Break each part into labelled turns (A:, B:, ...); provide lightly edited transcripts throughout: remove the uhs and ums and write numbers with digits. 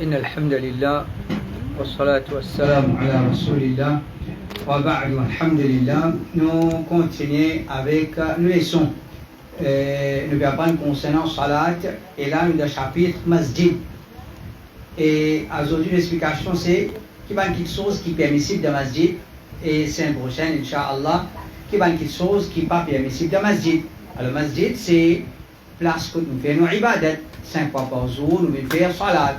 A: إن الحمد لله والصلاة والسلام على رسول الله وبعد الحمد لله. Nous continuons avec, nous laissons nous apprendre concernant Salat et là nous avons le chapitre Masjid. Et aujourd'hui l'explication c'est qu'il y a quelque chose qui est permissible dans Masjid et c'est un prochain Inch'Allah qu'il y a quelque chose qui n'est pas permissible dans Masjid. Alors Masjid c'est place que nous faisons nos ibadat 5 fois par jour, nous faisons Salat.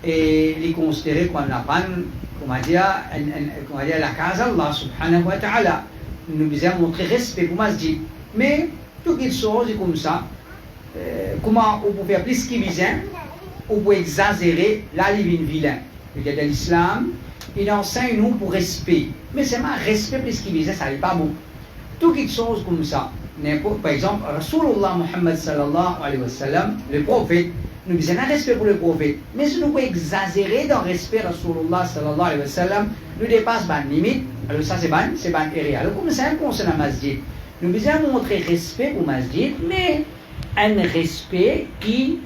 A: Et les considérer qu'on apprend, comment dire, la case Allah subhanahu wa ta'ala. Nous devons montrer respect pour Masjid. Mais, tout quelque chose est comme ça. Comment on peut faire plus qu'il vient, on peut exagérer la divine vilain. Le gars de l'islam, il enseigne nous pour respect. Mais c'est un respect plus qu'il vient, ça n'est pas bon. Tout quelque chose comme ça. Par exemple, Rasulullah Muhammad sallallahu alayhi wa sallam, le prophète, nous avons un respect pour le prophète. Mais si nous pouvons exagérer dans le respect de Rasulullah sallallahu alayhi wa sallam, nous dépassons la limite. Alors ça c'est ban erreur. Alors comme ça, concernant Masjid, nous devons montrer respect pour Masjid, mais un respect qui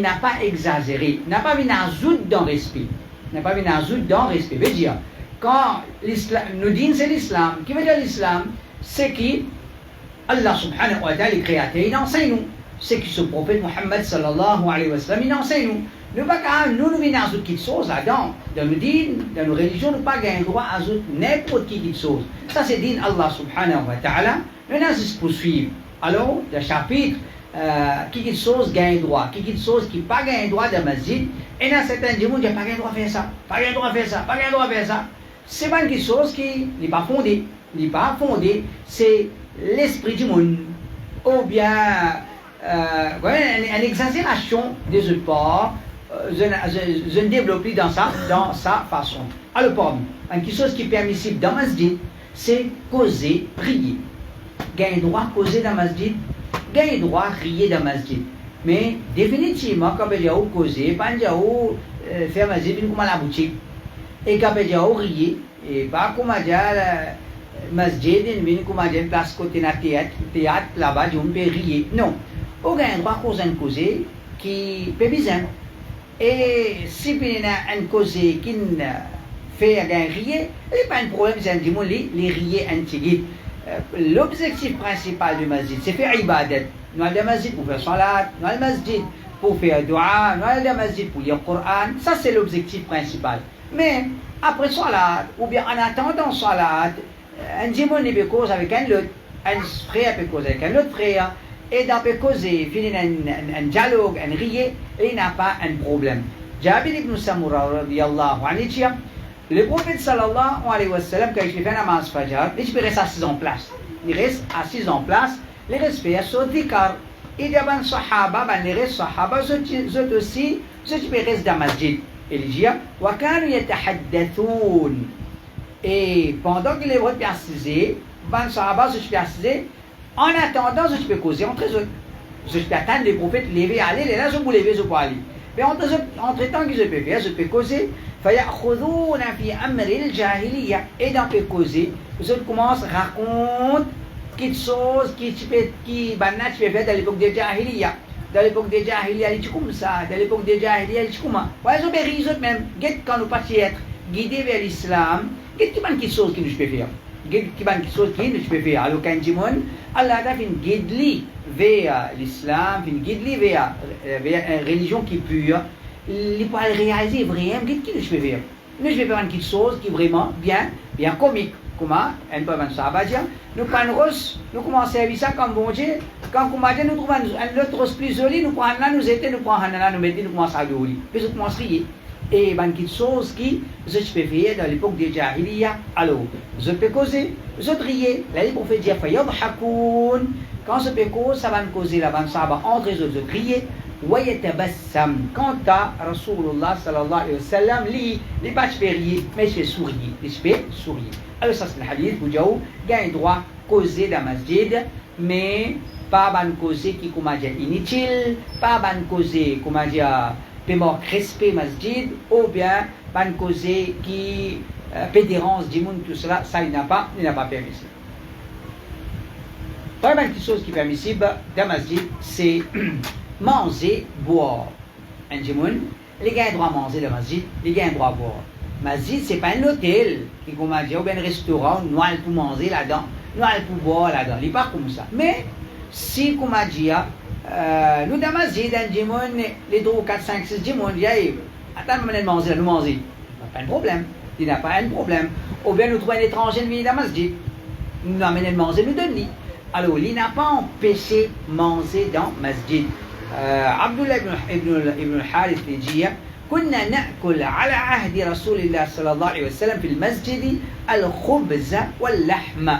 A: n'a pas exagéré, n'a pas mis ajout dans le respect. N'a pas mis ajout dans le respect. Veut dire, quand l'islam, nous disons c'est l'islam, qui veut dire l'islam, c'est qui Allah subhanahu wa ta'ala, le créateur, il enseigne nous. C'est que ce prophète Muhammad sallallahu alayhi wa sallam, il enseigne nous. Nous ne pouvons pas venir ajouter quelque chose là-dedans. Dans nos dînes, dans nos religions, nous ne pouvons pas gagner droit à ajouter n'importe qui quelque chose. Ça c'est dîne Allah subhanahu wa ta'ala. Nous allons juste poursuivre. Alors, le chapitre, quelque chose gagne droit, quelque chose qui n'a pas gagné droit dans Masjid. Et dans certains gens, il n'y a pas gagné droit à faire ça, pas gagné droit à faire ça, pas gagné droit à faire ça. C'est pas quelque chose qui n'est pas fondé. N'est pas fondé, c'est l'esprit du monde. Ou bien une exagération des autres parts, je ne développe plus dans sa façon. Alors, pardon, quelque chose qui est permissible dans Masjid, c'est causer, prier. Gagne droit à causer dans Masjid, gagne droit à rier dans Masjid. Mais définitivement, quand on a causer, pas faire Masjid, comme à la boutique. Et quand on a rier, et pas comme à dire Masjid, comme à dire place côté de théâtre, là-bas, on peut rier. Non. On a un droit à causer qui peut bien. Et si on a un causer qui fait rire, il n'y a pas de problème, c'est les rire antiques. L'objectif principal du masjid, c'est faire ibadat. Nous avons le masjid pour faire salat, nous avons le masjid pour faire dua, nous avons le masjid pour lire le Coran. Ça, c'est l'objectif principal. Mais après salat, ou bien en attendant salat, un dimanche peut causer avec un autre, un frère peut causer avec un autre frère. Et dans le causer, finir un dialogue, un rire, il n'y a pas un problème. Jabir ibn Samura, radiyallahu anhu, le prophète sallallahu alayhi wa sallam, quand il fait un namaz fajr, il reste assis en place. Il reste assis en place, il reste fait son dhikr. Il y a des sahaba, les restes sahaba, eux aussi, ceux qui restent dans le masjid. Il dit, wa kanu yatahaddathoun. Et pendant que les autres sont assis, les sahaba sont assis, en attendant, je peux causer entre eux. Je peux attendre les prophètes lever, aller, les là, je peux lever, je peux aller. Mais entre-temps, que je peux faire, je peux causer. فَيَأْخُذُونَ فِي أَمْرِ الْجَاهِلِيَّةِ. Et dans le causer, je commence à raconter quelque chose qui tu peux faire dans l'époque des Jahiliya. Dans l'époque des Jahiliya, il est comme ça. Dans l'époque des Jahiliya, il est comme ça. Ouais, je peux rire même. Quand nous passons être guidés vers l'islam, qu'est-ce quelque chose que nous peux faire? Qui quelque chose qui nous peut faire. Alors quand Jimon, Allah a fait une guide vers l'islam, une guide vers une religion qui est pure, il peut réaliser vraiment qu'est-ce que nous peut faire. Nous je vais faire quelque chose qui est vraiment bien comique. Comment? Un peu avant ça, nous commençons à servir ça comme bon Dieu. Quand nous trouvons un autre plus joli, nous prenons là, nous étions, nous prenons là, nous mettons, nous commençons à rigoler. Puis nous commençons à rier. Et quelque chose qui je peux faire dans l'époque des Jahiliya. Alors, je peux causer, je rier. Là, il faut dire fayadhakoun. Quand je peux causer, ça va me causer là, ça va entre les autres, je crier. Wayatabassam. Quant à Rasulullah sallallahu alayhi wa sallam, il pas je peux rire, mais je peux sourire. Je peux sourire. Alors, ça c'est le hadith, vous gagne droit causer dans masjid, mais pas ban causer qui, comment dire, inutile, pas ban causer, comment dire, peut manquer respect masjid, ou bien ban causer qui peut déranger du monde, tout cela, ça il n'a pas permissible. Pas mal de choses qui sont permissibles dans masjid, c'est manger, boire. Un djimoun, les gars droit manger le masjid, les gars droit boire. Masjid, c'est pas un hôtel, qui comme on dit, ou bien un restaurant, nous allons pour manger là-dedans, nous allons pour boire là-dedans. Il n'est pas comme ça. Mais, si, comme on dit, nous dans masjid, les 2, 4, 5, 6 dimons, il y a, attends, nous allons manger, nous manger. Pas un problème. Il n'y a pas un problème. Ou bien nous trouvons un étranger qui vient dans masjid. Nous amenons manger, nous donnons. Alors, il n'a pas empêché manger dans masjid. Abdullah ibn al-Harith dit كنا نأكل على عهد رسول الله صلى الله عليه وسلم في المسجد الخبز واللحم.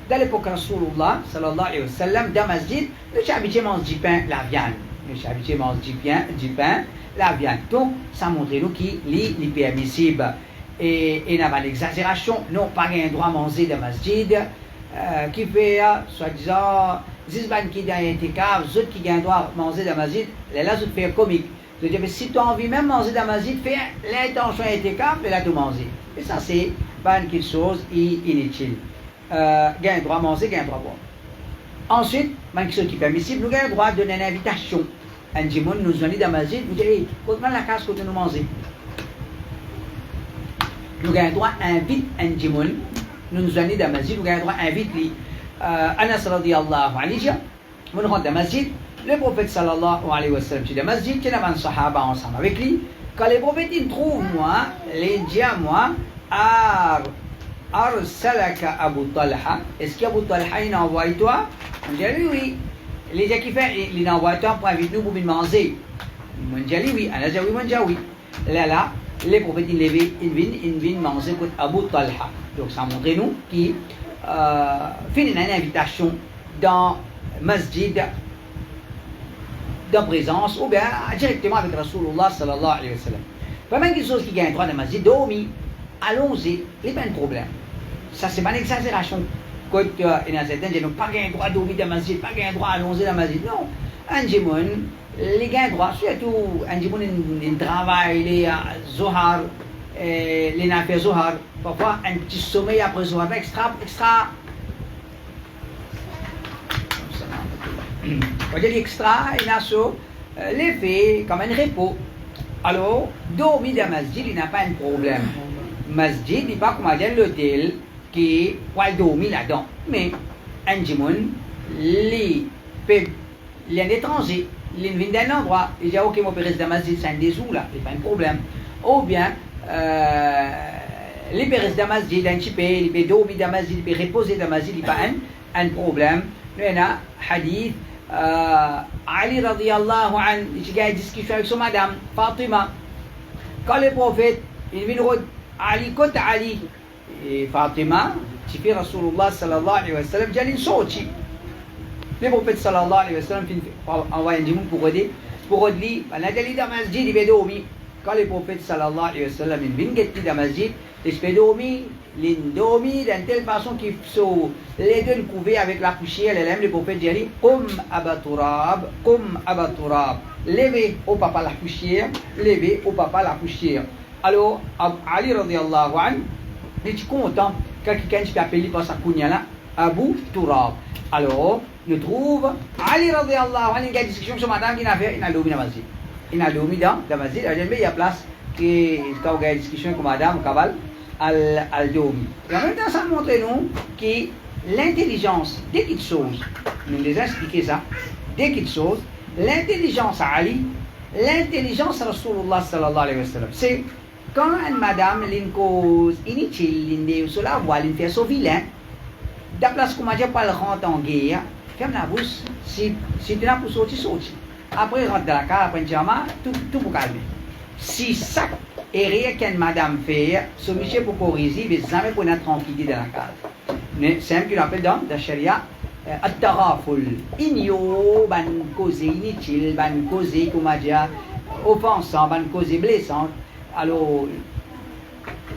A: Dans l'époque Rasulullah sallallahu alayhi wa sallam, dans le masjid, nous sommes habitués à manger du pain, la viande. Nous sommes habitués à manger du pain, la viande. Donc, ça montre nous qu'il est permissible. Et il n'y a pas d'exagération. Non, pas un droit à manger dans le masjid. Qui fait, soi-disant, Zizban qui a été cave, ceux qui ont droit à manger dans le masjid, les là, c'est faire comique. Je dis, si tu as envie même de manger dans le masjid, fais l'intention a été cave, et là, tu manger. Et ça, c'est pas une chose inutile. Gain droit à manger, gain droit à boire. Ensuite, quelque chose qui est permissible, nous avons le droit de donner une invitation. Un dimon nous vient dans le masjid, nous dit, hey, quand la casse, quand nous manger. Nous avons le droit d'inviter un dimon. Nous nous allons dans le masjid, nous avons le droit d'inviter Anas radiyallahu anhu. Nous rentrons dans le masjid, le prophète sallallahu alayhi wa sallam, dans le masjid, il y a un sahaba ensemble avec lui. Quand les prophètes ils trouvent moi, les disent moi, Arsalaka Abu Talha, est-ce qu'Abu Talha il envoie toi? On dit oui. Les gens qui font, il envoie toi pour inviter nous pour manger. On dit oui, on a dit oui, on dit oui. Là, les prophètes ils viennent manger pour Abu Talha. Donc ça montre nous qui fait une invitation dans masjid de présence ou bien directement avec Rasulullah sallallahu alayhi wa sallam. Pas même quelque chose qui gagne droit dans masjid, dormi, allons-y, il n'y a pas de problème. Ça c'est pas une exagération. Quand il y a certains qui n'ont pas gain droit de dormir dans masjid, pas gain droit allons-y dans masjid. Non, un jimon, les gains droit, surtout un jimon il travaille, les zohar, les nafes zohar, parfois un petit sommeil après zohar, extra. On dit extra, il a l'effet comme un repos. Alors, dormir dans masjid, il n'a pas un problème. Masjid, il n'est pas comme l'hôtel qui va dormir là-dedans. Mais un jimon, un étranger, il vient d'un endroit, il dit ok, mon père reste dans masjid, c'est un désou là, il n'y a pas un problème. Ou bien, les pères restent dans masjid, un petit peu, il peut dormir dans masjid, il peut reposer dans masjid, il n'y a pas un problème. Nous avons un hadith. Ali radiyallahu anhu, il a discuté avec son madame Fatima. Quand le prophète, il vient Ali côté Ali et Fatima, tu fais Rasulullah sallallahu alayhi wa sallam, Jalil Sochi. Le prophète sallallahu alayhi wa sallam envoie un dimon pour aider, on a dit dans le masjid, il va dormir. Quand le prophète sallallahu alayhi wa sallam, il vient dans le masjid, il va dormir. L'indomie d'une telle façon qu'ils sont les deux couverts avec la poussière, le prophète dit Qum abaturab, levez au papa la poussière, levez au papa la poussière. Alors, Ali radiallahu anhu, il est content quand quelqu'un qui appelle par sa kounia là, Abu Turab. Alors, il trouve Ali radiallahu anhu, il y a une discussion sur madame qui n'a fait, il a dormi dans la masjid. Il a dormi dans la masjid, il y a place qui quand il y a une discussion avec madame Kabal. Al-Domi. Et en même temps, ça montre nous que l'intelligence, dès qu'il chose, nous les expliquer ça, dès qu'il chose, l'intelligence à Ali, l'intelligence à Rasulullah sallallahu alayhi wa sallam, c'est quand une madame, une cause inutile, une sur la voie, une fait son vilain, d'après place qu'on m'a dit pas le rentre en guerre, ferme la bouche, si tu n'as pas sorti, sorti. Après, rentre dans la carte, après, tout pour calmer. Si ça et rien qu'une madame fait, ce monsieur pour corriger, mais jamais pour une tranquillité dans la case. C'est un qu'on appelle dans la charia, at-taraful. Igno, ban cause inutile, ban cause, comment dire, offensant, ban cause blessante. Alors,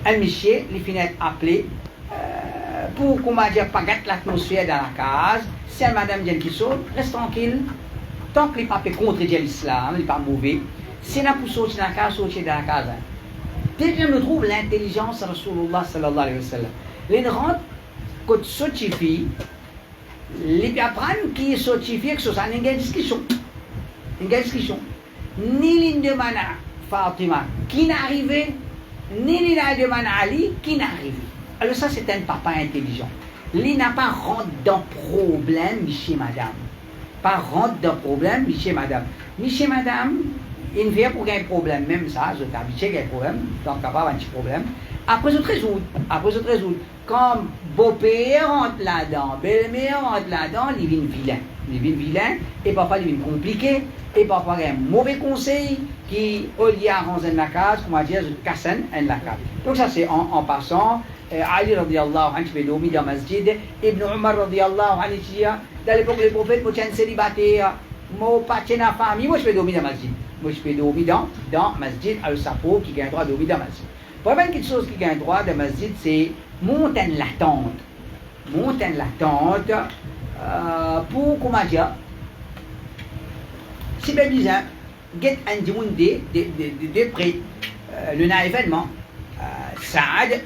A: un monsieur, les fenêtres appelées, pour, comment dire, pas gâter l'atmosphère dans la case, si une madame vient qui saute, reste tranquille. Tant que les papes contre l'islam, il n'est pas mauvais. Si on a pour sortir dans la case, sortir dans la case. Dès que je trouve l'intelligence de Rasulullah sallallahu alayhi wa sallam, les rentrent, quand ils sortifient, les apprennent qui sortifient, que ce soit une discussion. Une discussion. Ni l'une de mana, Fatima qui n'arrivait, ni Imam Ali qui n'arrivait. Alors ça, c'est un papa intelligent. Il n'a pas rentré dans problème chez madame. Pas rentre dans problème chez madame. Chez madame, il vient pour un problème, même ça, je t'ai habitué à un problème, donc il n'y a pas un petit problème. Après, je te résoudre. Quand beau-père rentre là-dedans, belle-mère rentre là-dedans, il vient vilain, et parfois il vient compliqué, et parfois il y a un mauvais conseil qui, au lieu d'arranger la case, comment dire, je casse la case. Donc ça c'est en passant. Ali radiallahu anhu, je vais dormir dans le masjid. Ibn Umar radiallahu anhu, dans l'époque des prophètes, moi je suis célibataire, moi pas de famille, moi je vais dormir dans le masjid. Moi je vais dormir dans le masjid, alors ça pour qui a le droit de dormir dans le masjid. Pour même quelque chose qui a le droit de masjid, c'est monter la tente. Pour, comment dire, si bien bizarre, get un dimanche de près, le na événement, Saad,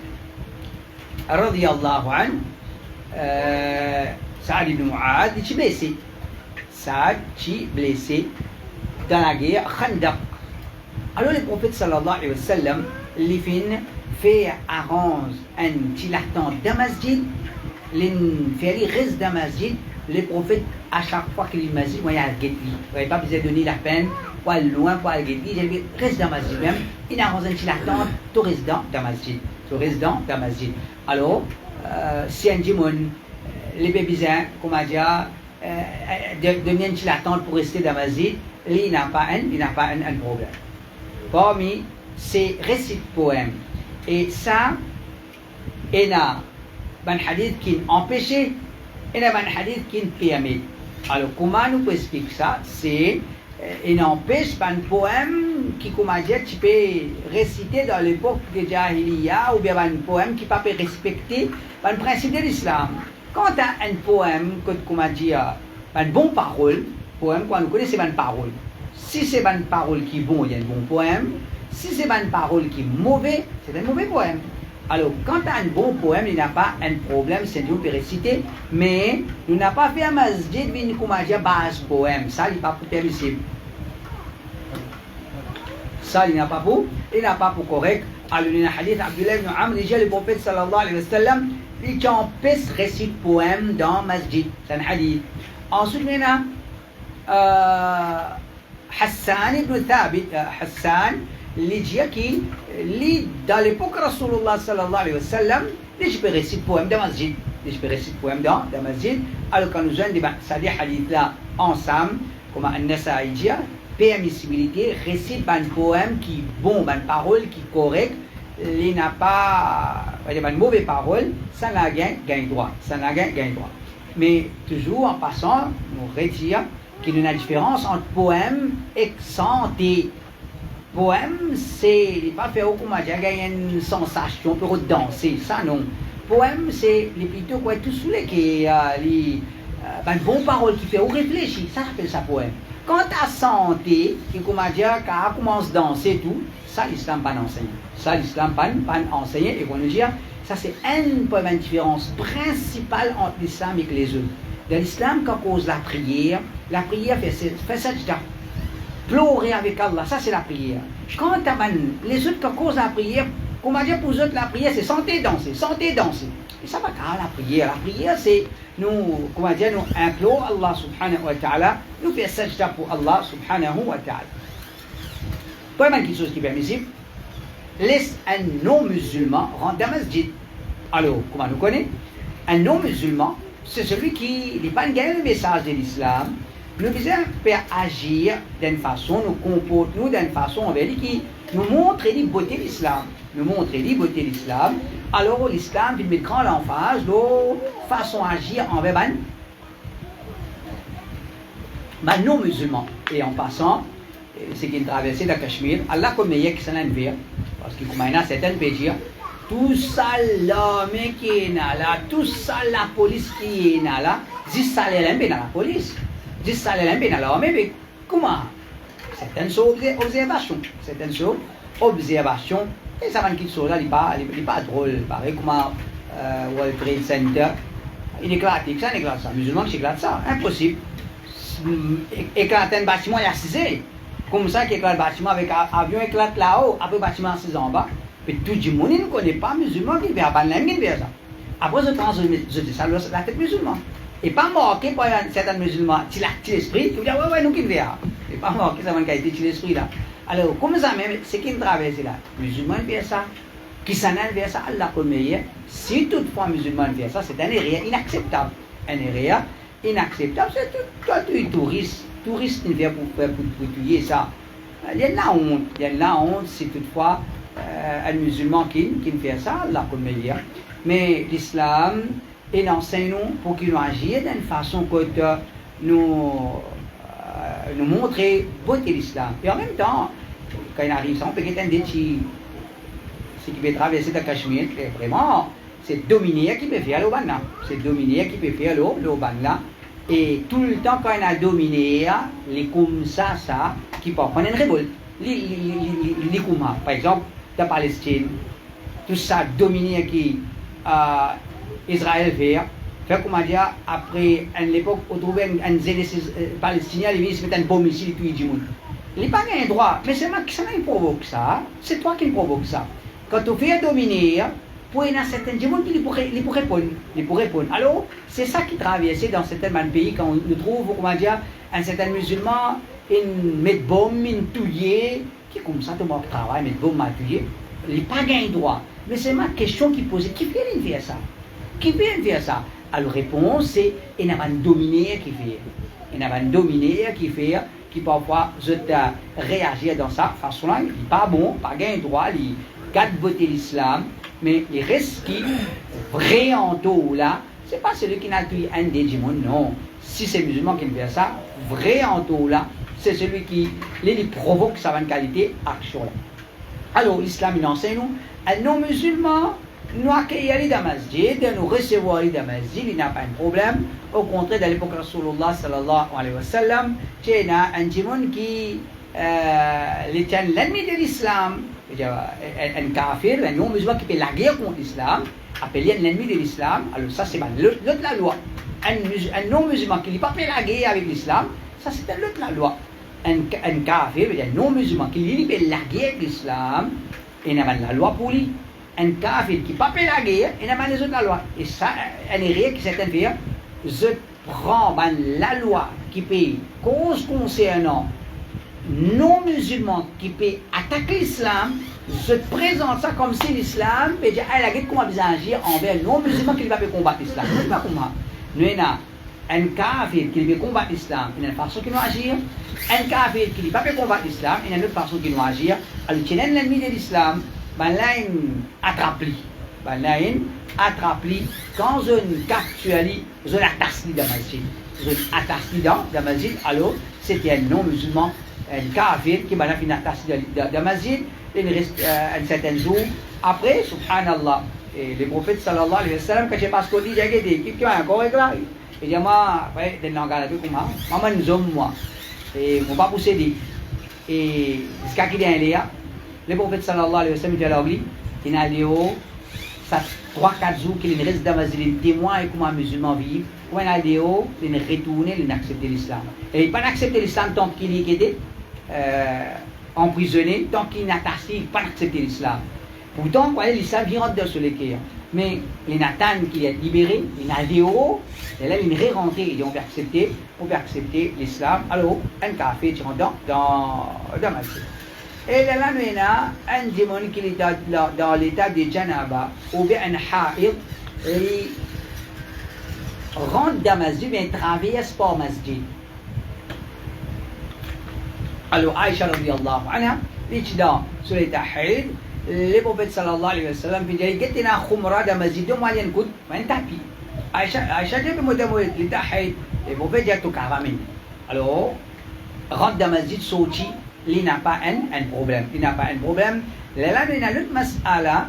A: radiallahu anhu, Saad ibn Mu'ad, il est blessé. Saad est blessé dans la guerre Khandaq. Alors le prophète sallallahu alayhi wa sallam, il fait arrange un petit latin dans le masjid, il reste dans le masjid. Les prophètes, à chaque fois qu'il masjid, il y a un guet. Il n'y a pas besoin de donner la peine pour aller loin, pour aller guet. Il reste dans le masjid même. Il arrange un petit latin, tout reste dans le masjid. Alors, si un dimon, les bébés, comment dire, donner un petit latin pour rester dans le masjid, il n'a pas un problème. Parmi ces récits de poèmes, et ça, il y a un hadith qui empêchait, il y a un hadith qui permet. Alors, comment nous pouvons expliquer ça? C'est, il n'empêche pas un poème qui, comment dire, tu peux réciter dans l'époque de Jahiliya, ou bien un poème qui ne peut pas respecter le principe de l'islam. Quand tu as un poème, comment dire, une bonne parole, poème, quand nous connaissons, c'est une parole. Si c'est une parole qui est bonne, il y a un bon poème. Si c'est une parole qui est mauvaise, c'est un mauvais poème. Alors, quand tu as un bon poème, il n'y a pas un problème, c'est nous peut réciter, mais nous n'avons pas fait un masjid, comment dire, base poème. Ça, il n'est pas permissible. Ça, il n'a pas pour correct. Alors, il y a un hadith, Abdullah ibn Amr, il dit, le prophète sallallahu alayhi wa sallam, il empêche réciter poème dans le masjid. C'est un hadith. Ensuite, il y a Hassan ibn Thabit, Hassan, il dit qui, dans l'époque de Rasulullah sallallahu alayhi wa sallam, il peut réciter poème dans le masjid. Alors, quand nous avons ces hadiths-là ensemble, comme An-Nasa'i dit, permissibilité, récite un poème qui est bon, une parole qui est correcte, il n'a pas une mauvaise parole, ça n'a gain droit. Mais toujours en passant, nous retire qu'il y a une différence entre poème et santé. Poème, c'est pas faire comment dire, gagner une sensation pour danser, ça non. Poème, c'est plutôt quoi tout sous les qui une bonne parole qui fait réfléchir, ça s'appelle ça poème. Quant à santé, qui comment dire, quand on commence à danser tout, ça l'islam pas enseigné. Ça l'islam pas enseigné et qu'on nous dit, ça c'est une différence principale entre l'islam et les autres. Dans l'islam, quand on cause la prière fait ça déjà. Pleurer avec Allah, ça c'est la prière. Quant à les autres qui causent la prière, comment dire pour eux autres la prière c'est santé danser. Et ça va car la prière c'est nous, comment dire, nous implorons Allah subhanahu wa ta'ala, nous faisons sajda pour Allah subhanahu wa ta'ala. Pas mal quelque chose qui est permissible, laisse un non-musulman rentrer dans le masjid. Alors, comment nous connaissons? Un non-musulman, c'est celui qui n'est pas le message de l'islam. Nous devons faire agir d'une façon, nous comporter d'une façon qui nous montre la beauté de l'islam. Alors l'islam il met grand l'emphase de façon d'agir envers les non-musulmans. Et en passant, c'est qu'il traversait le Cachemire, Allah comme meilleur que ça n'a pas, parce qu'il y a certaines pédirs, tout ça l'armée qui est là, tout ça la police qui est là, si ça l'est dans la police. Si ça l'est dans l'armée, mais comment? Certaines observations, et ça va quelque chose là, il n'est pas drôle, pareil comme World Trade Center, il éclate ça, musulman qui éclate ça, impossible. Éclate un bâtiment, il y a 6 ans. Comme ça, le bâtiment avec avion éclate là-haut, après le bâtiment c'est en bas. Puis tout le monde ne connaît pas musulman qui fait à faire ça. Après, je dis ça, la tête musulman. Et pas marqué par certains musulmans, tu l'as l'esprit, tu dis, ouais, nous qui le verra. Et pas marqué, ça va être l'esprit là. Alors, comme ça même, c'est qui traverse là. Musulman fait ça. Qui s'en a fait ça, Allah connaît. Si toutefois musulman fait ça, c'est un erreur inacceptable. Un erreur inacceptable, c'est tout les touristes qui viennent pour tuer ça. Il y a la honte si toutefois un musulman qui fait ça, Allah connaît. Mais l'islam, il enseigne nous pour qu'il nous agisse d'une façon que nous montrer beauté l'islam. Et en même temps, quand il arrive ça, on peut être un déti, ce qui peut traverser le Cachemire, vraiment, c'est dominer qui peut faire le ban. C'est dominer qui peut faire le ban là. Et tout le temps, quand il a dominé, les comme ça, qui peut prendre une révolte. Les comme, par exemple, la Palestine, tout ça, dominer qui Israël fait comment dire, après l'époque où on trouvait un Palestinien, il se met un bombe ici, il tue monde. Il n'a pas un droit, mais c'est moi qui provoque ça, c'est toi qui provoque ça. Quand tu fais dominer, pour un certain monde qui pour répondre. Alors, c'est ça qui traverse dans certains pays quand on trouve, comment dire, un certain musulman, il met bombe, il tue, qui comme ça, tout le monde travaille, met bombe, il tue. Il n'a pas un droit. Mais c'est ma question qui pose, qui fait faire ça? Qui fait faire ça? Alors, réponse, c'est il y a un dominé qui fait. Il y a un dominé qui fait, qui parfois réagir dans ça façon-là, il n'est pas bon, pas gain droit, il garde voter l'islam, mais il reste qui, vrai en tout là, c'est pas celui qui n'a tué un des démons, non. Si c'est musulman qui fait ça, vrai en tout là, c'est celui qui les provoque sa qualité action là. Alors, l'islam, il enseigne nous, un non-musulman, nous accueillir dans le masjid, nous recevoir dans le masjid, il n'y a pas de problème. Au contraire, dans l'époque de Rasulullah sallallahu alayhi wa sallam, il y a un démon qui est l'ennemi de l'islam, un kafir, un non-musulman qui fait la guerre contre l'islam, appelé l'ennemi de l'islam. Alors, ça, c'est l'autre la loi. Un non-musulman qui n'a pas fait la guerre avec l'islam, ça, c'est l'autre la loi. Un kafir, un non-musulman qui fait la guerre avec l'islam, il n'y a pas la loi pour lui. Un kafir qui n'a pas fait la guerre, il n'y a pas les autres la loi. Et ça, un erreur qui s'est fait, je prends la loi qui peut cause concernant non-musulmans qui peut attaquer l'islam, je présente ça comme si l'islam peut dire, ah, la guerre comment bien agir envers non-musulmans qui ne peuvent pas combattre l'islam. C'est pas comment. Nous avons un kafir qui veut combattre l'islam, il y a une façon qu'il doit agir. Un kafir qui ne peut pas combattre l'islam, il y a une autre façon qu'il doit agir. Alors, il y a un ennemi de l'islam, ben là, il attrape-lui. Ben là, il attrape-lui. Quand je capture, je l'attache dans le masjid. Je l'attache dans le masjid, alors, c'était un non-musulman, un kafir qui m'a fait une attache dans le masjid. Il reste un certain jour. Après, subhanallah, et le prophète sallallahu alayhi wa sallam, quand j'ai passé au lit, il a dit, qui a encore éclairé. Il dit, moi, je ne regarde plus comment. Maman, nous sommes moi. Et je ne vais pas posséder. Et ce qu'il y a là, le prophète sallallahu alayhi wa sallam, il dit à lui, il a dit, ça 3-4 jours qu'il reste dans la masjid, il témoin et comment un musulman vit. Quand il a dit, il retourne, il a accepté l'islam. Et il n'a pas accepté l'islam tant qu'il était emprisonné, tant qu'il n'a pas accepté l'islam. Pourtant, l'islam vient rentrer sur les cœurs. Mais les Nathan qui est libéré, il a dit, et là il est rentré, il dit on peut accepter l'islam. Alors, un café tu rentres dans ma vie. Et là, nous avons un démon qui est dans l'état de Janaba, ou bien un haïr, il rentre dans ma vie, mais il traverse par ma masjid. Alors, Aïcha radiyallahu anha, il est dans sur l'état haïr. Le prophète sallallahu alayhi wa sallam dit qu'il y a un khumra dans la masjid, il y a un tapis. Aïcha dit que l'état haïd, le prophète dit tout carrément. Alors, rentre dans la masjid, sorti, il n'a pas un problème. Il n'a pas un problème. Là, il y a l'autre mas'ala,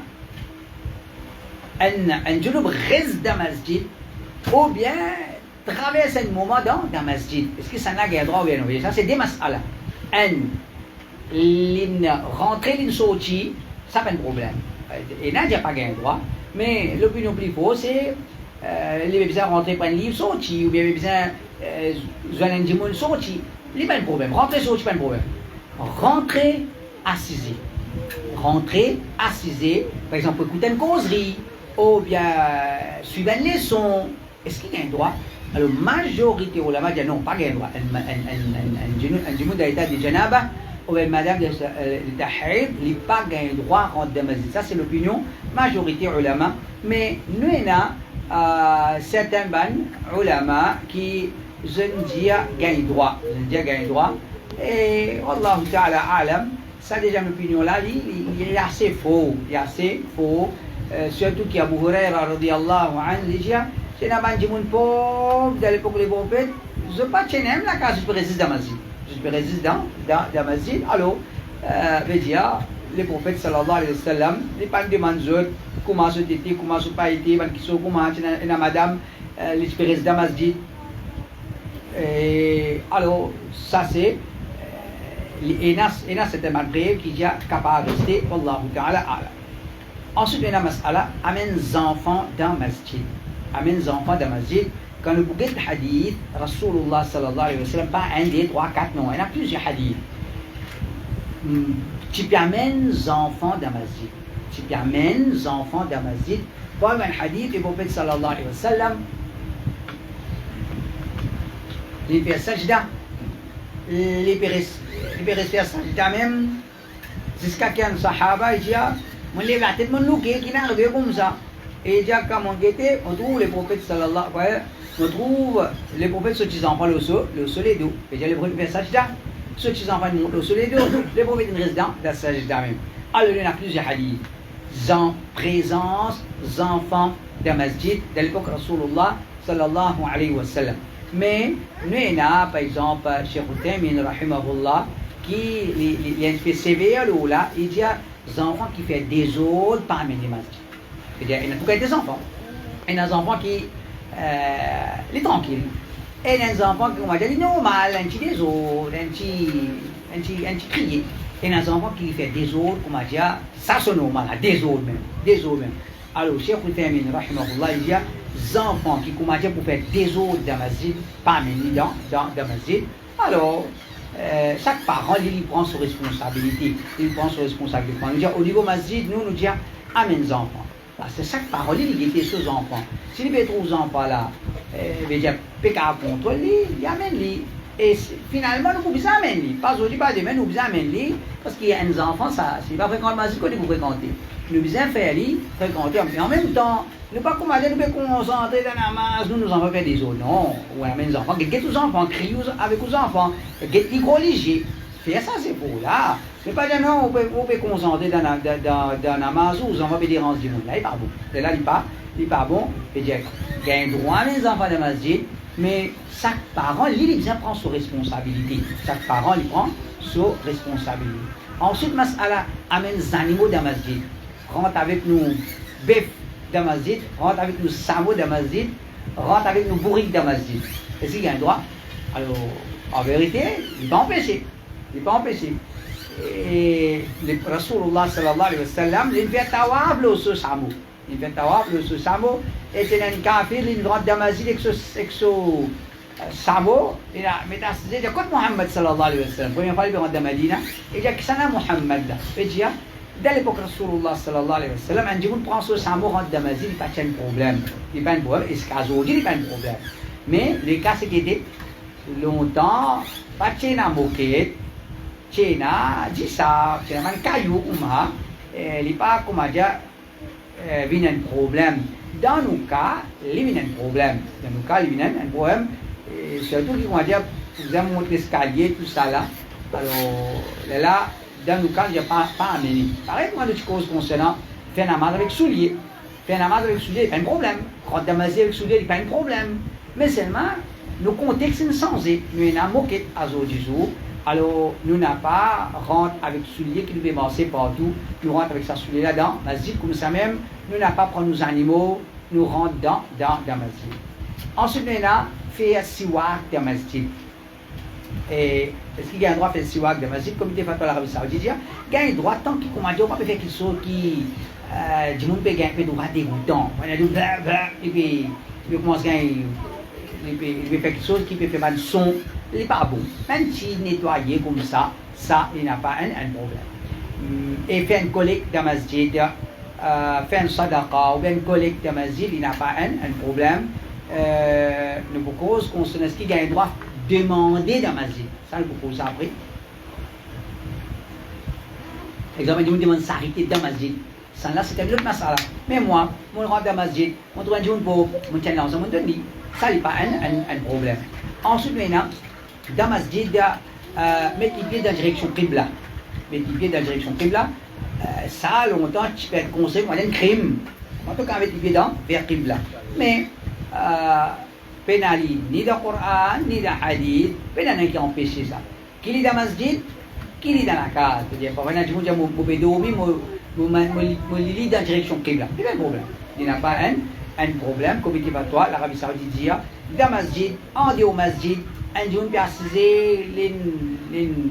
A: un junub reste dans la masjid, ou bien traverse un moment dans la masjid. Est-ce que ça n'a pas droit ou bien non? Ça, c'est des mas'ala. Un, rentrer, il sorti, ça pas de problème. Et là, il n'y a pas de droit. Mais l'opinion plus fausse, c'est les besoin rentrer prendre livre sorti, ou bien les besoin joindre un démon sorti. Il n'y a pas de problème. Rentrer sorti, pas de problème. rentrer assisé. Rentrer assisé, par exemple, écouter une causerie, ou bien suivre une leçon. Est-ce qu'il y a un droit? Alors, majorité ulama dit non, pas un droit. Un jumeau d'état de janaba, ou bien madame de tahid, il n'a pas un droit à rentrer dans la masjid. Ça, c'est l'opinion majorité ulama. Mais nous, on a certains ulama qui, je ne dis, gagnent droit. Et, Allah Ta'ala alam, ça déjà l'opinion là, il est assez faux. Il est assez faux. Surtout qu'il y a Abu Huraira radiyallahu anhu, il dit, c'est un monde pauvre de l'époque des prophètes. Je ne sais pas si la case, je peux résister dans la masjid. Je peux résister dans la masjid. Alors, veut dire, les prophètes sallallahu alayhi wa sallam, les pas demandent comment se été, comment se pas été, comment la madame, les peux résister dans la masjid. Alors, ça c'est, il y a certains malgré qui sont capables de rester, Wallahu ta'ala ala. Ensuite, il y a mas'ala, amène les enfants dans la masjid. Amène les enfants dans la masjid. Quand nous regardons le hadith, Rasulullah sallallahu alayhi wa sallam, pas un, deux, trois, quatre, non, il y a plusieurs hadiths. Tu peux amener les enfants dans la masjid. Tu peux amener les enfants dans la masjid. Pour un hadith du prophète sallallahu alayhi wa sallam, il fait sajda, il peut rester à sajda même, jusqu'à qu'un sahaba, il dit, on lève la tête, mon loup, qui n'a arrivé comme ça. Et déjà, quand on guettait, on trouve les prophètes sallallahu alayhi wa sallam, on trouve les prophètes, ceux qui enfants le soleil d'eau. Et déjà, les prophètes sajda, ceux qui enfants montent le soleil d'eau, les prophètes restent dans la sajda même. Alors, il y a plusieurs hadiths. Présence des enfants de masjid de l'époque Rasulullah sallallahu alayhi wa sallam. Mais nous, on a par exemple Cheikh Utaymin rahimahullah qui il a fait sévère là, il dit des enfants qui font des autres parmi les masjids. C'est-à-dire, il y a tout des enfants. Il y a des enfants qui les tranquilles. Et il y a des enfants qui, on va dire, normal, un petit des autres, un petit crier. Et il y a des enfants qui font des autres, on va dire, ça c'est normal, des autres même. Alors, Cheikh Utaymin rahimahullah, il dit des enfants qui commencent pour faire des autres dans la masjid, parmi les dans la masjid. Alors, chaque parent, il prend ses responsabilités. Au niveau masjid, nous disons, amène les enfants. Parce que chaque parent, il était sur les enfants. Si il trouve les enfants là, il veut dire, pécard contre lui, il amène lui. Et finalement, nous pouvons amener lui. Pas aujourd'hui, pas demain, nous pouvons amener lui. Parce qu'il y a des enfants, ça, c'est pas fréquent le masjid qu'on vous fréquenter. Nous pouvons faire lui, fréquenter, mais en même temps, ne pas commander, nous pouvons concentrer dans la masse, nous enfants faire des autres. Non, on amène les enfants, get tous les enfants, crier avec les enfants, get les religieux. Faire ça, c'est pour là. C'est pas dire non, on peut concentrer dans la masse, ou les enfants peuvent déranger du monde. Là, il n'est pas bon. C'est là, il n'est pas bon. Il y a un droit les enfants de la masjid, mais chaque parent, il prend ses responsabilités. Chaque parent, il prend ses responsabilités. Ensuite, mas'ala amène les animaux de la masjid. Rentre avec nous bœuf dans la masjid, rentre avec nous samo dans la masjid, rentre avec nous bourriques dans la masjid. Est-ce qu'il y a un droit? Alors, en vérité, il n'est pas empêché. Et le Rasulullah sallallahu alayhi wa sallam, il fait tawaf le samo. Et c'est un kafir, il rentre dans la masjid avec ce samo. Il a métastasé de côté Muhammad sallallahu alayhi wa sallam. Première fois, il rentre dans Medina. Il dit que c'est un Muhammad là. Il dit, dans l'époque Rasulullah sallallahu alayhi wa sallam, un jour, prend ce samo, rentre dans la masjid, il n'y a pas de problème. Il n'y a pas de problème. Et ce cas aujourd'hui, il n'y a pas de problème. Mais les cas, c'est qu'il était longtemps, pas de moquette. Cina, jisa, cina man caillou, il n'y a pas, comment dire, un problème. Dans nos cas, il y a un problème. Et surtout, comment dire, vous avez monté l'escalier, tout ça là. Alors, là, dans nos cas, il n'y a pas amené. Pareil, moi, de choses concernant faire un namaz avec soulier. Faire un namaz avec soulier, il n'y a pas de problème. Quand tu as avec soulier, il n'y a pas de problème. Mais seulement, le contexte est changé. Nous avons moqué à aujourd'hui. Alors, nous n'avons pas rentre avec soulier qui nous fait marcher partout. Nous rentrons avec sa soulier là-dedans. Masjid, comme ça même, nous n'avons pas prendre nos animaux, nous rentrons dans masjid. Ensuite, nous avons fait siwak dans masjid. Et est-ce qu'il y a un droit de faire siwak dans masjid? Comité fatwa l'Arabie Saoudite, il y a un droit tant qu'il commande, on ne peut pas faire quelque chose qui, du monde peut gagner un droit dégoûtant. On a dit, et puis, il commence à gagner, il peut faire quelque chose qui peut faire mal son. il n'est pas bon. Même s'il nettoyait comme ça, il n'a pas un problème. Et faire une collecte de masjid, faire une sadaqa ou bien une collecte de masjid, il n'a pas un problème. Nous proposons qu'on se laisse qui a le droit de demander dans masjid. Ça, nous proposons après. Exemple, on demande s'arrêter dans masjid. Ça, là, c'est un autre masala. Mais moi, je rentre dans masjid, je trouve un jour pour me tenir ensemble, je donne. Ça, n'est pas un problème. Ensuite, maintenant, dans masjid, mettre les pieds dans la direction Qibla. Mettre les pieds dans la direction Qibla, ça, longtemps, tu peux être conseillé pour un crime. En tout cas, mettre les pieds vers Qibla. Mais, pénali, ni dans le Coran, ni dans le Hadith, pénali qui a empêché ça. Qui est dans masjid, qui est dans la case. C'est-à-dire, par exemple, je vais dormir, je lis dans la direction Qibla. Il n'y a pas de problème. Il n'y a pas un problème. Comme il dit l'Arabie Saoudite dit, dans masjid, en dehors masjid, un jour, on peut assiser les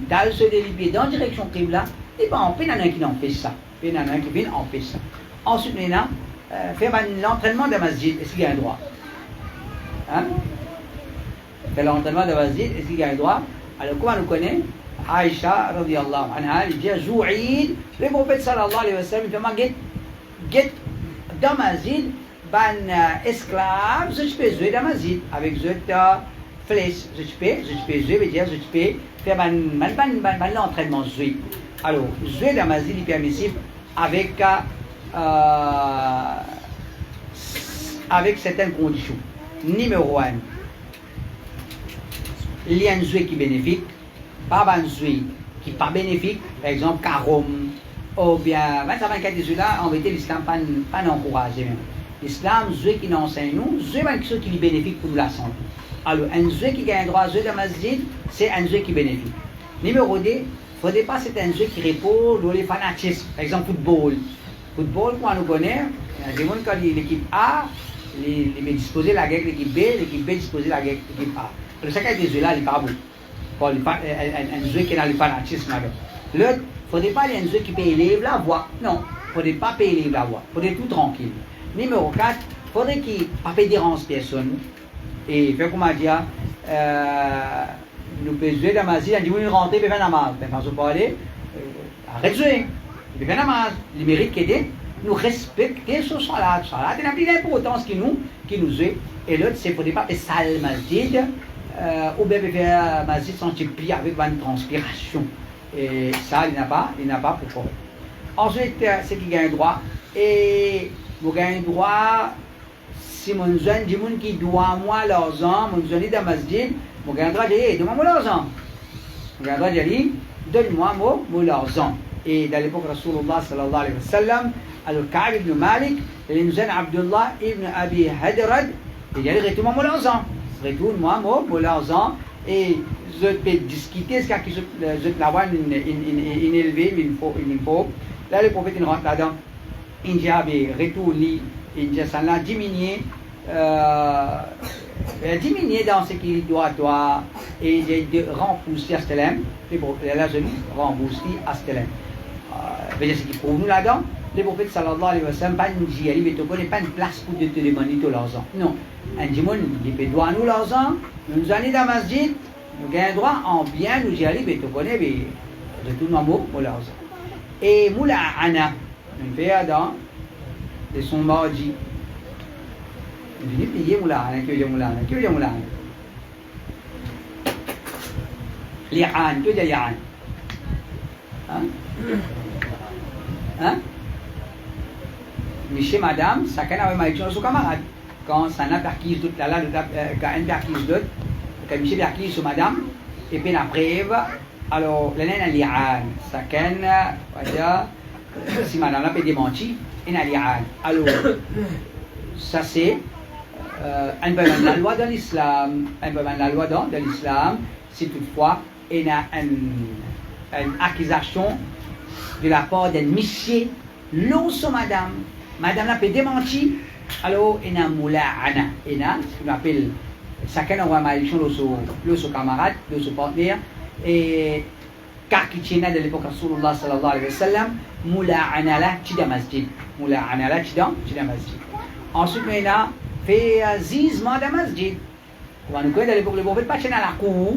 A: dalles se délibérer dans la direction Qibla. Et bien, on peut y en a qui empêche ça. Il y en a qui viennent empêcher ça. Ensuite, maintenant, faire l'entraînement de masjid, est-ce qu'il y a un droit? Hein? Faire l'entraînement de masjid, est-ce qu'il y a un droit? Alors, comment on connaît? Aïcha, radiyallahu anha, il dit, Jou'id, le prophète sallallahu alayhi wa sallam, il dit, get dans masjid, ban esclave, je peux jouer dans masjid, avec flèche, je peux jouer, veut dire, je peux faire l'entraînement jouer. Alors, jouer dans masjid est permissible avec certaines conditions. Numéro 1, il y a un jouet qui est bénéfique, pas un jouet qui n'est pas bénéfique, par exemple, carom, ou bien, 24 des là, en vérité, l'islam pas encouragé. L'islam, jouet qui nous enseigne nous, jouet quelque chose qui est bénéfique pour la santé. Alors, un jouet qui gagne droit à jouer dans masjid, c'est un jouet qui est bénéfique. Numéro 2, il ne faudrait pas c'est un jouet qui repose dans les fanatismes. Par exemple, football. Football, quand on connaît, il y a des gens qui l'équipe A, il est disposé la guerre l'équipe B disposé la guerre l'équipe A. Alors, chacun de ces jeux-là, il n'est pas bon. Un jeu qui est dans le fanatisme. L'autre, il ne faudrait pas un jeu qui peut élever la voix. Non, il ne faudrait pas élever la voix. Il faudrait tout tranquille. Numéro 4, il faudrait qu'il ne pas déranger personne. Et faire comment dire, nous pouvons jouer dans la masjid, on dit oui, rentrer, il peut faire namaz. Quand on peut aller, arrête de jouer. Il peut faire namaz. Il mérite qu'il nous respecter ce salat. Salat, il a plus d'importance qui nous joue. Et l'autre, c'est qu'il ne faudrait pas faire sale masjid, ou bien faire masjid sans pli avec une transpiration. Et ça, il n'a pas pour faire. Ensuite, c'est qu'il gagne droit. Et vous gagnez droit. Si mon jeune dit qui doit moi l'argent, mon jeune est dans le masjid, mon gagne droit de dire, donne-moi l'argent. Mon gagne droit de dire, donne-moi l'argent. Et dans l'époque de Rasulullah sallallahu alayhi wa sallam, alors Ka'b ibn Malik, il nous a Abdullah ibn Abi Hadrad, il a dit, retourne-moi l'argent. Retourne-moi l'argent. Et je peux discuter ce que je peux l'avoir élevé, il faut. Là, le prophète, il rentre là-dedans. Il dit, retourne, il dit, ça l'a diminué dans ce qu'il doit et de rembourser à Stelem. Là, je rembourse à Stelem. C'est ce qu'il prouve nous là-dedans. Le prophète sallallahu alayhi wa sallam, pas nous dit, il ne connaît pas une place pour te demander tout l'argent. Non. Un dimanche, il peut doit nous l'argent, nous allons dans la masjid, nous gagnons droit en bien, nous y allons, mais tu connais, mais retourne-moi l'argent. Et Moula Ana, on fait dans de son mardi. On dit payer Moula Ana, que veut dire Moula Ana? Que veut dire Moula Ana? Li'an, que veut dire Li'an? Hein? Monsieur, madame, chacun avait marié son camarade. Quand ça n'a pas acquis toute la quand un perquise d'autre, quand monsieur perquise sur madame, et puis après, alors, l'année est li'an. Chacun, si madame n'a pas démenti, il a li'an. Alors, ça c'est un peu la loi de l'islam. Un peu la loi de l'islam, si toutefois, il y a une accusation de la part d'un monsieur, l'eau sur madame. Madame n'a pas démenti. Alors, il y a un moula'ana. Il y a ce qu'on appelle, chacun envoie malédiction de son camarade, de son partenaire. Et car qui tient de l'époque de Rasulullah sallallahu alayhi wa sallam, moula'ana la tida masjid. Moula'ana la tida masjid. Ensuite, il a fait zizement de masjid. On va nous connaître à l'époque, le prophète pas tient à la cour.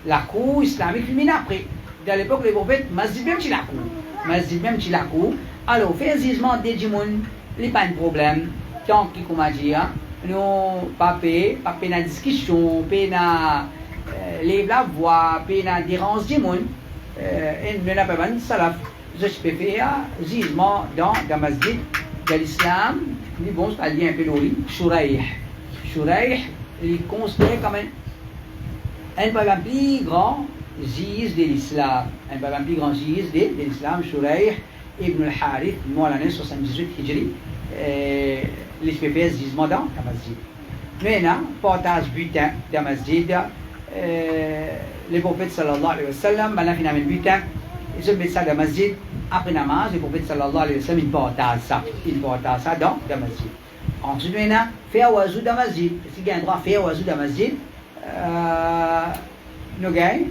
A: la cour islamique féminine après. Dans l'époque, les prophètes, masjid même ci la cour. Masjid même ci la cour. Alors, faire zizement des djimoun, il n'y a pas de problème. Tant qu'il comment dire, nous, pas la discussion, pas la voix, pas dérange djimoun. Et nous n'avons pas de salaf. Je peux faire zizement dans le masjid de l'islam. Mais bon, ça dit un peu l'ori. Shuraih, il est considéré comme un bagage plus grand juge de l'islam. Un bagage plus grand juge de l'islam. Shuraih ibn al-Harith, mort l'année 78 Hijri. Les PPS jugement dans le masjid. Maintenant, portage butin dans le masjid. Les prophètes sallallahu alayhi wa sallam, maintenant finalement butin, ils mettent ça dans le masjid. Après namaz, les prophètes sallallahu alayhi wa sallam, ils portent ça. Ils portent ça dans le masjid. Ensuite, maintenant, faire wazou dans le masjid. Si vous avez un droit à faire wazou dans le masjid, nous gagnons.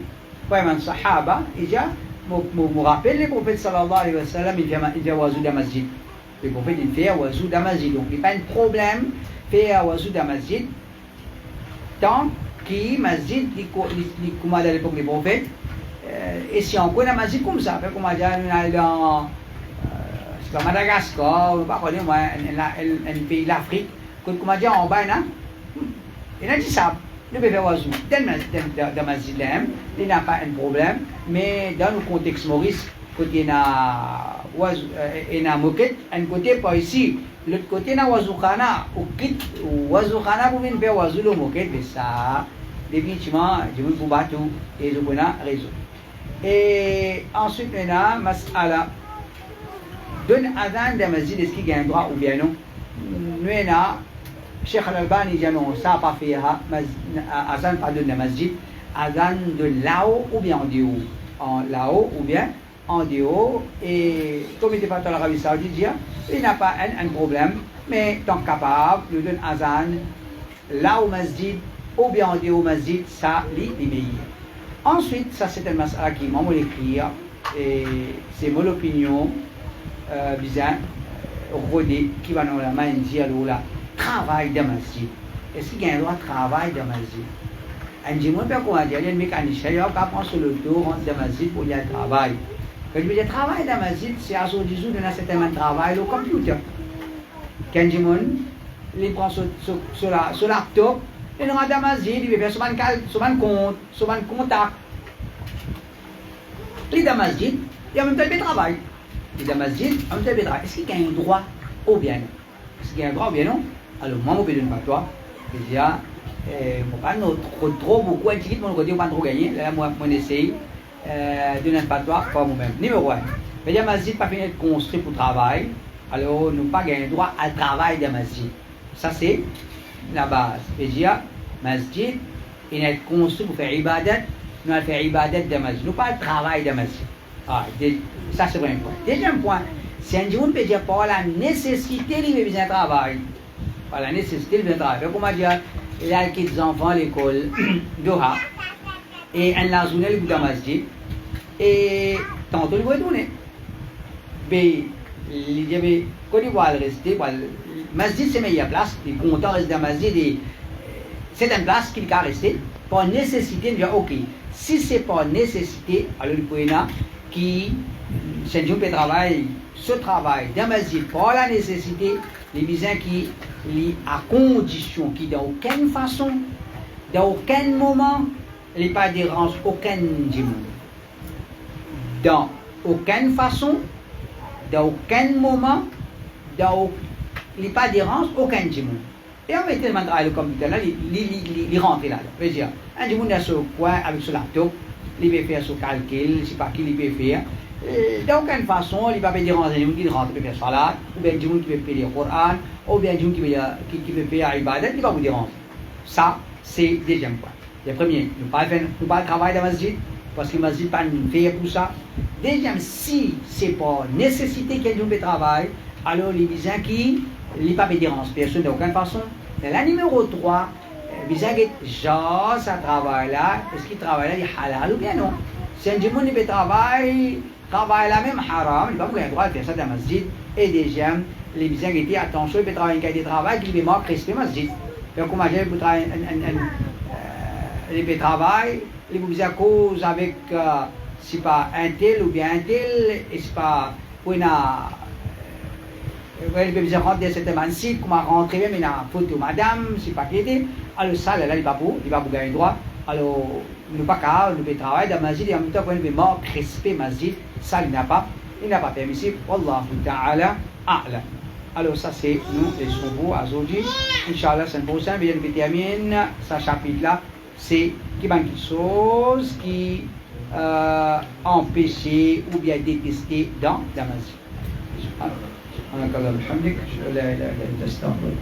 A: Vraiment, sahaba, il y a, me rappelle les prophètes sallallahu alayhi wa sallam, ils font wazou dans le masjid. Les prophètes, ils font wazou dans le masjid. Donc, il n'y a pas de problème faire wazou dans le masjid. Tant que le masjid, il commande à l'époque des prophètes. Et si on connaît un masjid comme ça, comme on dit dans Madagascar, un pays d'Afrique, comme on dit en bas, il a dit ça. Nous pouvons faire wazou dans le masjid, il n'y a pas de problème, mais dans le contexte Maurice, côté il y a moquette, un côté pas ici, l'autre côté il y a wazou khana, ou wazou khana pour venir faire wazou le moquette, mais ça, définitivement, je veux vous battre et je connais raison. Et ensuite, il y a mas'ala. Donne adhan de masjid, est-ce qu'il y a un droit ou bien non? Nous, il y a Cheikh Al-Albani dit non, ça n'a pas fait adhan pas de masjid, adhan de là-haut ou bien en dehors. En là-haut ou bien en dehors. Et comme il était pas dans l'Arabie Saoudite, il n'y a pas un problème, mais tant capable, nous donne adhan là au masjid ou bien en dehors au masjid, ça les meilleurs. Ensuite, ça c'est un masala qui m'a écrit, et c'est mon opinion, bizarre, rodé, qui va dans la main dire là, travail de masjid. Est-ce qu'il y a un droit de travail de masjid? Un dimanche, comment dire, il y a un mécanicien, il va prendre sur le dos, rentre de masjid pour y aller travail. Quand je veux dire travail de masjid, c'est à ce jour, il y a certainement travail au computer. Quand dimanche, il prend sur laptop, il rentre dans la masjid, il va faire sur un compte, sur un contact. Il est dans la masjid, il y a même temps de travail. Il est dans la masjid, il y a même temps de travail. Est-ce qu'il y a un droit ou bien non? Est-ce qu'il y a un droit ou bien non? Alors, moi, je ne vais pas toi. Je dis, je ne pas trop beaucoup, un petit peu, je ne vais pas trop gagner. Là, moi, je essaye de ne pas toi, pas moi-même. Numéro 1. Le masjid n'est pas fini de construire pour travail. Alors, nous n'avons pas gagné le droit à travail de masjid. Ça, c'est la base. Je dis, masjid, il est construit pour faire ibadat. Nous allons faire ibadat de masjid. Nous pas le travail de masjid. Ça, c'est le premier point. Deuxième point, si un jour, on peut dire par la nécessité, il besoin de travail. Par la nécessité, il besoin de travail. Comment dire, il y a des enfants à l'école, Doha, et un lazounel, il est dans le masjid, et tantôt, il va retourner. Mais, il dit, quand il va rester, le masjid, c'est meilleure place, il est content de rester dans le masjid, c'est une place qu'il va rester. Par nécessité, il dit, ok, si c'est par nécessité, alors il peut y avoir qui, c'est un jour de travail, ce travail dans le masjid, par la nécessité, les bisins qui, à condition, qui dans aucune façon, dans aucun moment, il pas dérange aucun dimanche. Dans aucune façon, dans aucun moment, il pas dérange aucun dimanche. Et on met tellement de travail comme computer là, il rentre là. Je veux dire, un dimanche est sur le coin avec son laptop, il peut faire son calcul, je ne sais pas qui il peut faire. D'aucune façon, il ne va pas déranger les gens qui rentrent, qui peut faire salat, ou bien des gens qui peuvent faire le Coran, ou bien des gens qui peuvent faire ibadat, il va vous déranger. Ça, c'est le deuxième point. Le premier, nous ne pas travail dans le masjid, parce que le masjid n'est pas fait pour ça. Deuxième, si ce n'est pas nécessité qu'il y ait du travail, alors les bisins qui ne pas déranger personne d'aucune façon. Et la numéro 3, les bisins qui genre ça travaille là, est-ce qu'il travaille là, il est halal ou bien non? Si un dimanche il travaille là même haram, il va pas avoir le droit de faire ça dans le masjid. Et deuxième, les bisins qui disent attention, il peut travailler un cas de travail qui lui manque respect masjid. Donc, comment j'ai pour travailler il peut travailler les vous à cause avec c'est pas un tel ou bien un tel, et c'est pas pour une il peut rentrer cette site, comment rentrer même une photo madame, c'est pas qui était, alors ça là il va pour gagner droit, alors nous pas qu'à nous peut travailler dans masjid et en même temps qu'on peut manquer respect masjid, ça il n'a pas permissible, wallahu ta'ala a'lam. Alors ça c'est nous les souvenirs à aujourd'hui, Inch'Allah c'est une prochaine, bien termine ce chapitre là, c'est qui manque quelque chose qui empêcher ou bien détester dans la masjid. سبحانك اللهم وبحمدك اشهد ان لا اله الا انت استغفرك